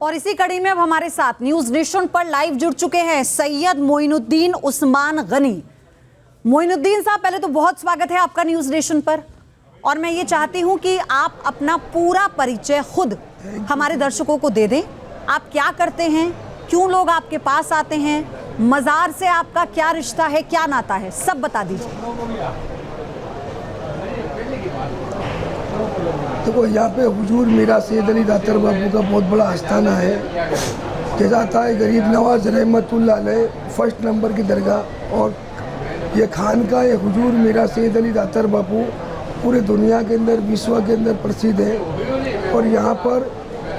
और इसी कड़ी में अब हमारे साथ न्यूज नेशन पर लाइव जुड़ चुके हैं सैयद मोइनुद्दीन उस्मान गनी। मोइनुद्दीन साहब, पहले तो बहुत स्वागत है आपका न्यूज नेशन पर, और मैं ये चाहती हूं कि आप अपना पूरा परिचय खुद हमारे दर्शकों को दे दें। आप क्या करते हैं, क्यों लोग आपके पास आते हैं, मजार से आपका क्या रिश्ता है, क्या नाता है, सब बता दीजिए। देखो, यहाँ पे हुजूर मीरा सैयद अली दातार बापू का बहुत बड़ा आस्थाना है। जैसा था गरीब नवाज रहमतुल्लाह अलैह फर्स्ट नंबर की दरगाह, और ये खानका है हुजूर मीरा सैयद अली दातार बापू पूरे दुनिया के अंदर, विश्व के अंदर प्रसिद्ध है। और यहाँ पर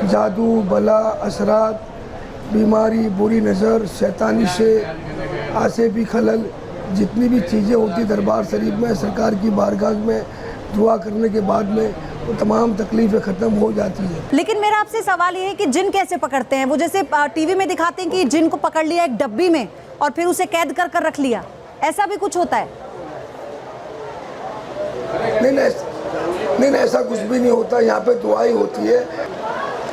जादू, बला, असरात, बीमारी, बुरी नज़र, शैतानी से आसेबी खलल, जितनी भी चीज़ें होती दरबार शरीफ में सरकार की बारगाह में दुआ करने के बाद में वो तमाम तकलीफ़ें ख़त्म हो जाती है। लेकिन मेरा आपसे सवाल ये है कि जिन कैसे पकड़ते हैं? वो जैसे टीवी में दिखाते हैं कि जिन को पकड़ लिया एक डब्बी में और फिर उसे कैद कर कर रख लिया, ऐसा भी कुछ होता है? नहीं, ऐसा कुछ भी नहीं होता। यहाँ पे दुआ ही होती है,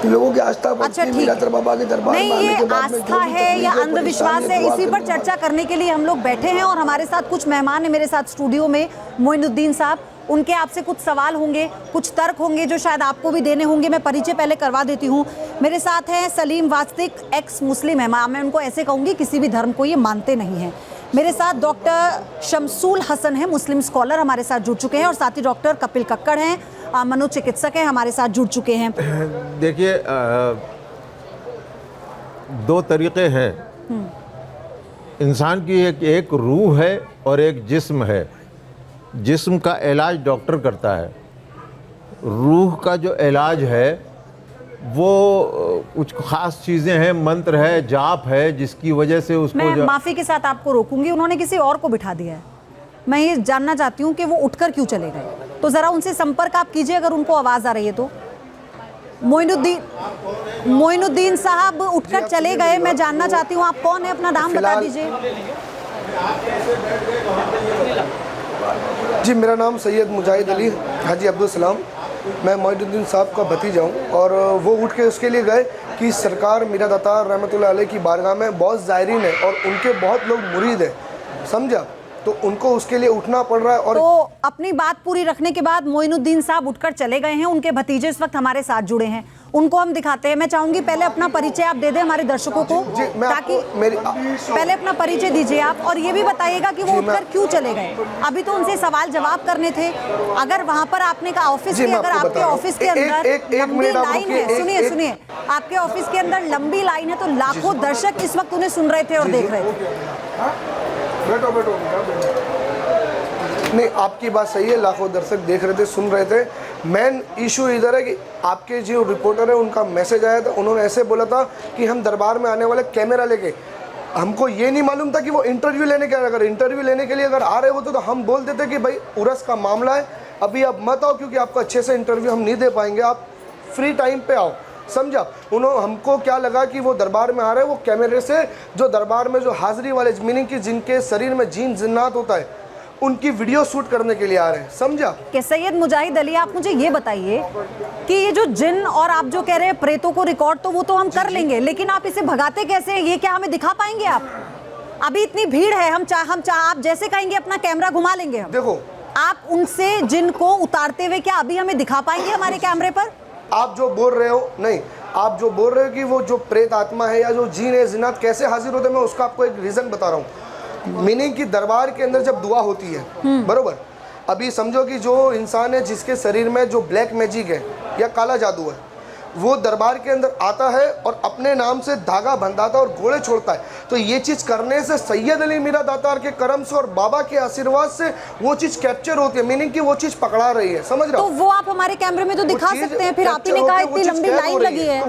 लोगों की आस्था बढ़ती है। मीरा बाबा के दरबार नहीं, ये आस्था है या अंधविश्वास है, इसी पर चर्चा करने के लिए हम लोग बैठे हैं। और हमारे साथ कुछ मेहमान हैं मेरे साथ स्टूडियो में, मोइनुद्दीन साहब, उनके आपसे कुछ सवाल होंगे, कुछ तर्क होंगे जो शायद आपको भी देने होंगे। मैं परिचय पहले करवा देती हूँ। मेरे साथ हैं सलीम वास्तिक, एक्स मुस्लिम है, मैं उनको ऐसे कहूँगी, किसी भी धर्म को ये मानते नहीं हैं। मेरे साथ डॉक्टर शमसूल हसन है, मुस्लिम स्कॉलर, हमारे साथ जुड़ चुके हैं। और साथ ही डॉक्टर कपिल कक्कड़ हैं, मनोचिकित्सक हैं, हमारे साथ जुड़ चुके हैं। देखिए, दो तरीक़े हैं। इंसान की एक रूह है और एक जिस्म है। जिस्म का इलाज डॉक्टर करता है, रूह का जो इलाज है वो कुछ ख़ास चीज़ें हैं, मंत्र है, जाप है, जिसकी वजह से उसको मैं माफ़ी के साथ आपको रोकूंगी, उन्होंने किसी और को बिठा दिया है। मैं ये जानना चाहती हूँ कि वो उठकर क्यों चले गए, तो ज़रा उनसे संपर्क आप कीजिए अगर उनको आवाज़ आ रही है तो। मोइनुद्दीन साहब उठकर चले गए, मैं जानना चाहती हूँ आप कौन है, अपना नाम बता दीजिए। जी, मेरा नाम सैयद मुजाहिद अली हाजी अब्दुल सलाम, मैं मोइनुद्दीन साहब का भतीजा हूँ। और वो उठ के उसके लिए गए कि सरकार मीरा दातार रहमतुल्लाह अलैह की बारगाह में बहुत ज़ायरीन है और उनके बहुत लोग मुरीद हैं, समझा, तो उनको उसके लिए उठना पड़ रहा है। और तो अपनी बात पूरी रखने के बाद मोइनुद्दीन साहब उठकर चले गए हैं। उनके भतीजे इस वक्त हमारे साथ जुड़े हैं, उनको हम दिखाते हैं। मैं चाहूंगी पहले अपना परिचय आप दे दें हमारे दर्शकों को, ताकि पहले अपना परिचय दीजिए आप, और ये भी बताइएगा कि वो उठकर क्यों चले गए। अभी तो उनसे सवाल जवाब करने थे। अगर वहां पर आपने कहा ऑफिस के, अगर आपके ऑफिस के अंदर लंबी लाइन है, सुनिए, आपके ऑफिस के अंदर लंबी लाइन है, तो लाखों दर्शक इस वक्त उन्हें सुन रहे थे और देख रहे थे। बैठो। नहीं, आपकी बात सही है, लाखों दर्शक देख रहे थे, सुन रहे थे। मेन इशू इधर है कि आपके जो रिपोर्टर है उनका मैसेज आया था, उन्होंने ऐसे बोला था कि हम दरबार में आने वाले कैमरा लेके, हमको ये नहीं मालूम था कि वो इंटरव्यू लेने के, अगर इंटरव्यू लेने के लिए अगर आ रहे होते तो हम बोल देते कि भाई उरस का मामला है, अभी आप मत आओ क्योंकि आपको अच्छे से इंटरव्यू हम नहीं दे पाएंगे, आप फ्री टाइम पे आओ, समझा। उन्होंने, हमको क्या लगा कि वो दरबार में आ रहे हैं, वो कैमरे से जो दरबार में जो हाजिरी वाले, मीनिंग कि जिनके शरीर में जीन जिन्नात होता है, उनकी वीडियो शूट करने के लिए आ रहे हैं, समझा। कि सैयद मुजाहिद अली, आप मुझे ये बताइए कि ये जो जिन और आप जो कह रहे हैं प्रेतों को रिकॉर्ड, तो वो तो हम कर लेंगे, लेकिन आप इसे भगाते कैसे हैं, ये क्या हमें दिखा पाएंगे आप? अभी इतनी भीड़ है, हम आप जैसे कहेंगे अपना कैमरा घुमा लेंगे हम। देखो, आप उनसे जिन को उतारते हुए क्या अभी हमें दिखा पाएंगे हमारे कैमरे पर? आप जो बोल रहे हो, नहीं, आप जो बोल रहे हो कि वो जो प्रेत आत्मा है या जो जीन है, जिन्नात कैसे हाजिर होते हैं, मैं उसका आपको एक रीज़न बता रहा हूँ। मीनिंग कि दरबार के अंदर जब दुआ होती है, बरोबर, अभी समझो कि जो इंसान है जिसके शरीर में जो ब्लैक मैजिक है या काला जादू है, वो दरबार के अंदर आता है और अपने नाम से धागा बंधाता है और घोड़े छोड़ता है। तो ये चीज़ करने से सैयद अली मीरा दातार के करम से और बाबा के आशीर्वाद से वो चीज़ कैप्चर होती है, मीनिंग कि वो चीज़ पकड़ा रही है, समझ रहे हो? तो वो आप हमारे कैमरे में तो दिखा सकते हैं, फिर आप ही ने कहा इतनी लंबी लाइन लगी है,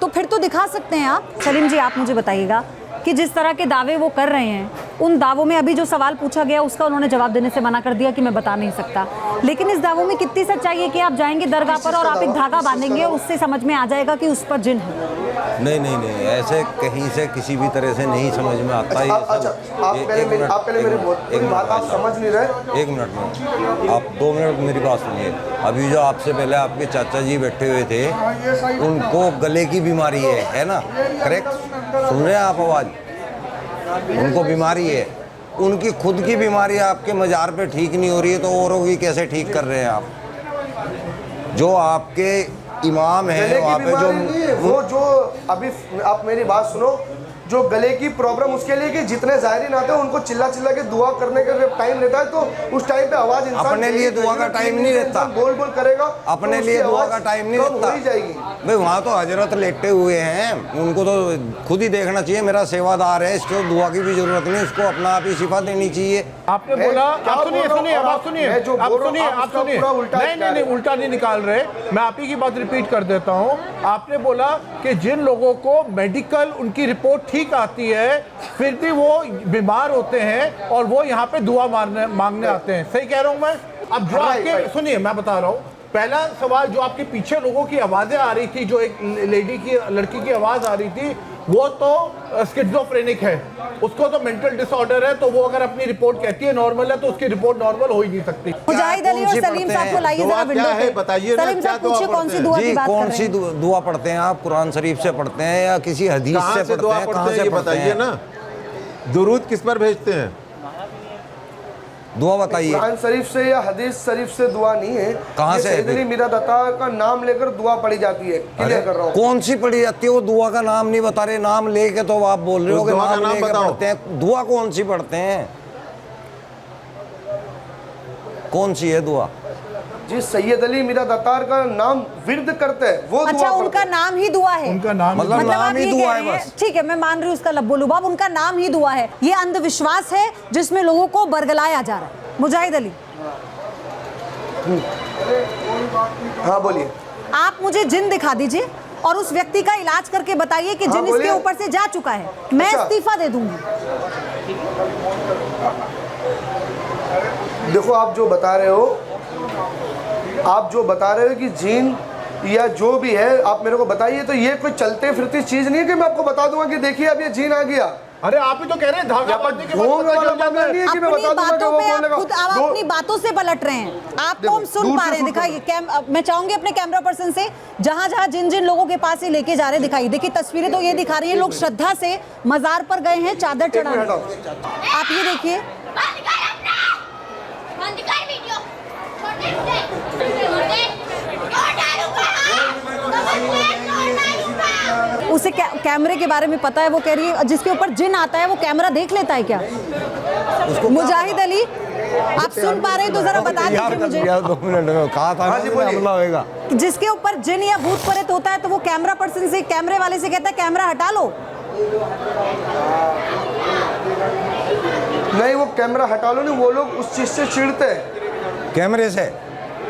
तो फिर तो दिखा सकते हैं आप। सलीम जी, आप मुझे बताइएगा कि जिस तरह के दावे वो कर रहे हैं, उन दावों में अभी जो सवाल पूछा गया उसका उन्होंने जवाब देने से मना कर दिया कि मैं बता नहीं सकता, लेकिन इस दावों में कितनी सच्चाई है कि आप जाएंगे दरगाह पर और आप एक धागा बांधेंगे और उससे समझ में आ जाएगा कि उस पर जिन है? नहीं नहीं नहीं, ऐसे कहीं से किसी भी तरह से नहीं समझ में आता ये सब। आप पहले मेरी बात आप समझ नहीं रहे। 1 मिनट में आप 2 मिनट मेरी बात सुनिए। अभी जो आपसे पहले आपके चाचा जी बैठे हुए थे, उनको गले की बीमारी है ना? करेक्ट, सुन रहे हैं आप आवाज़? उनको बीमारी है, उनकी खुद की बीमारी आपके मज़ार पे ठीक नहीं हो रही है, तो औरों की कैसे ठीक कर रहे हैं आप? जो आपके इमाम है वहाँ पे वो जो अभी आप मेरी बात सुनो, जो गले की प्रॉब्लम उसके लिए कि जितने ज़ायरीन आते हैं उनको चिल्ला चिल्ला के दुआ करने का जब टाइम रहता है तो उस टाइम पे आवाज़ इंसान अपने लिए दुआ का टाइम नहीं रहता, बोल बोल करेगा अपने लिए दुआ का टाइम नहीं रहता जाएगी भाई। वहाँ तो हजरत लेटे हुए हैं, उनको तो खुद ही देखना चाहिए मेरा सेवादार है, इसको दुआ की भी जरूरत नहीं, उसको अपना आप ही शिफा देनी चाहिए। आपने बोला, आप सुनिए नहीं उल्टा नहीं निकाल रहे, मैं आप ही की बात रिपीट कर देता हूँ। आपने बोला कि जिन लोगों को मेडिकल उनकी रिपोर्ट ठीक आती है फिर भी वो बीमार होते हैं और वो यहाँ पे दुआ मांगने आते हैं, सही कह रहा हूँ मैं? अब जो आपके सुनिए, मैं बता रहा हूँ, पहला सवाल जो आपके पीछे लोगों की आवाजें आ रही थी, जो एक लड़की की आवाज आ रही थी, वो तो स्किज़ोफ्रेनिक है, उसको तो मेंटल डिसऑर्डर है, तो वो अगर अपनी रिपोर्ट कहती है नॉर्मल है तो उसकी रिपोर्ट नॉर्मल हो ही नहीं सकती। मुजाहिद अली और सलीम साहब को लाइए जरा विंडो पे, बताइए सलीम साहब पूछिए कौन सी दुआ की बात कर रहे हैं? कौन सी दुआ पढ़ते हैं आप? कुरान शरीफ से पढ़ते हैं या किसी हदीस से पढ़ते हैं? कहाँ से पढ़ते हैं ना? दुरूद किस पर भेजते हैं? दुआ बताइए। कुरान शरीफ से या हदीस शरीफ से दुआ नहीं है। कहाँ से? सैयदली मीरा दातार का नाम लेकर दुआ पढ़ी जाती है। क्लियर कर रहा हूँ। कौन सी पढ़ी जाती है? वो दुआ का नाम नहीं बता रहे, नाम लेके तो आप बोल रहे हो कि नाम लेके पढ़ते हैं। दुआ कौन सी पढ़ते हैं? कौन सी है दुआ? जी सैयद अली मीरा दातार का नाम विर्द करते हैं वो। अच्छा, उनका नाम ही दुआ है? उनका नाम मतलब नाम ही दुआ है बस। ठीक है, मैं मान रही हूँ उसका लब्बो लुबाब, उनका नाम ही दुआ है। ये अंधविश्वास है जिसमें लोगों को बरगलाया जा रहा है। मुजाहिद अली, हाँ बोलिए। आप मुझे जिन दिखा दीजिए और उस व्यक्ति का इलाज करके बताइए कि जिन इसके ऊपर से जा चुका है, मैं इस्तीफा दे दूंगी। देखो, आप जो बता रहे हो कि जीन या जो भी है, आप मेरे को बताइए, तो ये कोई चलते फिरती चीज नहीं है कि मैं आपको बता दूंगा कि देखिए अब ये जीन आ गया। अरे आप ही तो कह रहे हैं धागा बांधने के बाद आप अपनी बातों से पलट रहे हैं। आपको हम सुन पा रहे हैं, दिखाइए। मैं चाहूंगी अपने कैमरा पर्सन से जहां जहां जिन जिन लोगों के पास ये लेके जा रहे हैं दिखाइए। देखिए तस्वीरें तो ये दिखा रही है, लोग श्रद्धा से मजार पर गए हैं चादर चढ़ाने। आप ये देखिए, उसे कैमरे के बारे में पता है, वो कह रही है जिसके ऊपर जिन आता है वो कैमरा देख लेता है क्या? मुजाहिद अली, आप सुन पा रहे हैं तो जरा बता दीजिए मुझे। 2 मिनट में कहा था हमला होगा। जिसके ऊपर जिन या भूत प्रेत होता है तो वो कैमरा पर्सन से, कैमरे वाले से कहता है कैमरा हटा लो। नहीं, वो कैमरा हटा लो नहीं, वो लोग उस चीज से चिढ़ते हैं, कैमरे से।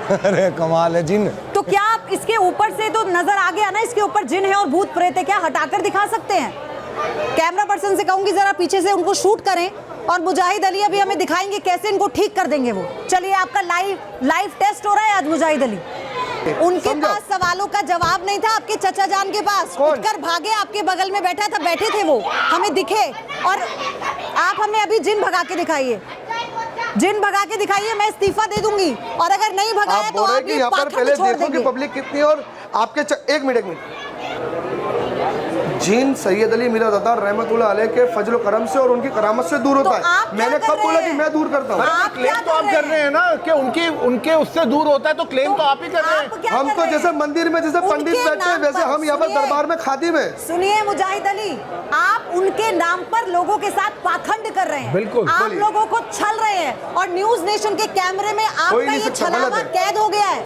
अरे कमाल है जिन। तो क्या आप इसके ऊपर से तो नजर आ गया ना, इसके ऊपर जिन है और भूत प्रेत है, क्या हटाकर दिखा सकते हैं? कैमरा पर्सन से कहूंगी जरा पीछे से उनको शूट करें, और मुजाहिद अली अभी हमें दिखाएंगे कैसे इनको ठीक कर देंगे वो। चलिए, आपका लाइव टेस्ट हो रहा है आज मुजाहिद अली। उनके पास सवालों का जवाब नहीं था, आपके चचा जान के पास। उठकर भागे, आपके बगल में बैठा था, बैठे थे वो, हमें दिखे। और आप हमें अभी जिन भगा के दिखाइए, जिन भगा के दिखाइए, मैं इस्तीफा दे दूंगी। और अगर नहीं भगाया तो आप ये पाखंड छोड़ देंगे। पब्लिक कितनी, और आपके एक मिनट जीन सैयद अली मीरा दातार रहमतुल्लाह अलैह के फजल करम से और उनकी करामत से दूर होता है। मैंने कब बोला कि मैं दूर करता हूँ? क्लेम तो आप कर रहे हैं ना कि उनके उससे दूर होता है, तो क्लेम तो आप ही कर रहे हैं। हम तो जैसे मंदिर में जैसे पंडित बैठते हैं वैसे हम यहाँ पर दरबार में खादिम है। सुनिए मुजाहिद अली, आप उनके नाम पर लोगों के साथ पाखंड कर रहे हैं। बिल्कुल, आप लोगों को छल रहे हैं और न्यूज नेशन के कैमरे में आपका ये छलावा कैद हो गया है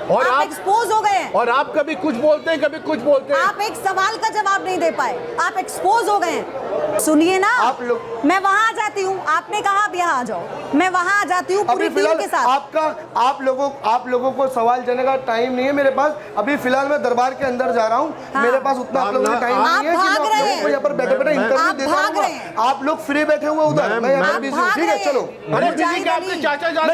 और आप एक्सपोज हो गए हैं। और आप कभी कुछ बोलते हैं, कभी कुछ बोलते हैं। आप एक सवाल का जवाब नहीं दे पाए, आप एक्सपोज हो गए हैं। सुनिए ना, आप लोग, मैं वहां आ जाती हूँ, आपने कहा आप यहाँ आ जाओ, मैं वहां आ जाती हूँ पूरी टीम के साथ। आप लोगों को सवाल देने का टाइम नहीं है मेरे पास। अभी फिलहाल मैं दरबार के अंदर जा रहा हूँ। मेरे पास उतना आप लोगों का टाइम नहीं है कि मैं आप लोगों को यहाँ पर बैठे बैठे इंटरव्यू दे सकूं। आप लोग फ्री बैठे हुए उधर, मैं यहाँ पर बिजी हूँ। ठीक है, चलो। चाचा जान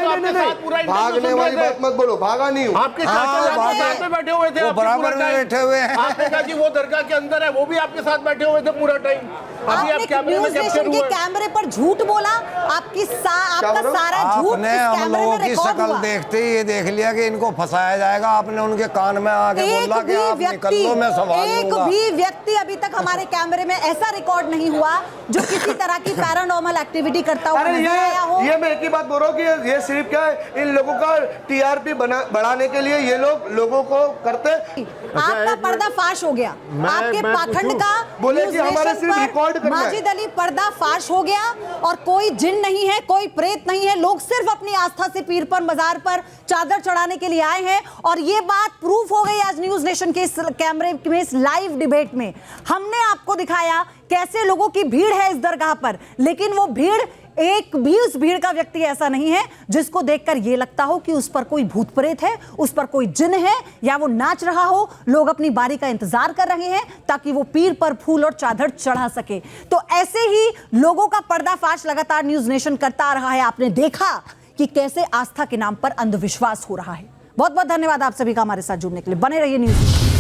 भागने वाली बात मत बोलो, भागा नहीं हूँ। आपके चाचा जान साथ में बैठे बैठे हुए थे वो आपके बराबर पूरा में टाइम? बैठे हुए हैं। आपने कहा कि वो दरगाह के अंदर है, वो भी आपके साथ बैठे हुए थे पूरा टाइम। अभी आप आपने कैमरे में न्यूज़ कैप्चर नेशन के हुए। कैमरे पर झूठ बोला, आपका सारा झूठ आपने इस हम कैमरे लोगों में की रिकॉर्ड शक्ल हुआ। देखते ही ये देख लिया कि इनको फंसाया जाएगा। आपने उनके कान में आके बोला कि आप निकल लो, मैं संभाल एक लूंगा। भी व्यक्ति अभी तक हमारे कैमरे में ऐसा रिकॉर्ड नहीं हुआ जो किसी तरह की पैरानॉर्मल एक्टिविटी करता हुआ अरे नजर आया हो। ये मैं एक ही बात बोल रहा हूँ कि ये सिर्फ क्या है, इन लोगों का टीआरपी बढ़ाने के लिए ये लोगों को करते। आपका पर्दाफाश हो गया, आपके पाखंड का बोले कि न्यूज़ हमारे नेशन सिर्फ पर रिकॉर्ड करना है। माजिद अली पर्दाफाश हो गया और कोई जिन नहीं है, कोई प्रेत नहीं है। लोग सिर्फ अपनी आस्था से पीर पर मजार पर चादर चढ़ाने के लिए आए हैं और ये बात प्रूफ हो गई आज न्यूज़ नेशन के इस कैमरे में, इस लाइव डिबेट में। हमने आपको दिखाया कैसे लोगों की भीड़ है इस दरगाह पर, लेकिन वो भीड़, एक भी उस भीड़ का व्यक्ति ऐसा नहीं है जिसको देखकर यह लगता हो कि उस पर कोई भूत प्रेत है, उस पर कोई जिन है या वो नाच रहा हो। लोग अपनी बारी का इंतजार कर रहे हैं ताकि वो पीर पर फूल और चादर चढ़ा सके। तो ऐसे ही लोगों का पर्दाफाश लगातार न्यूज़ नेशन करता आ रहा है। आपने देखा कि कैसे आस्था के नाम पर अंधविश्वास हो रहा है। बहुत बहुत धन्यवाद आप सभी का हमारे साथ जुड़ने के लिए। बने रहिए न्यूज़।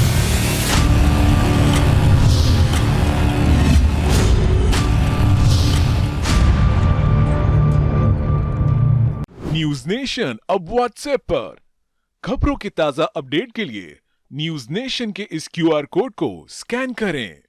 न्यूज नेशन अब व्हाट्सएप पर खबरों के ताजा अपडेट के लिए न्यूज नेशन के इस क्यूआर कोड को स्कैन करें।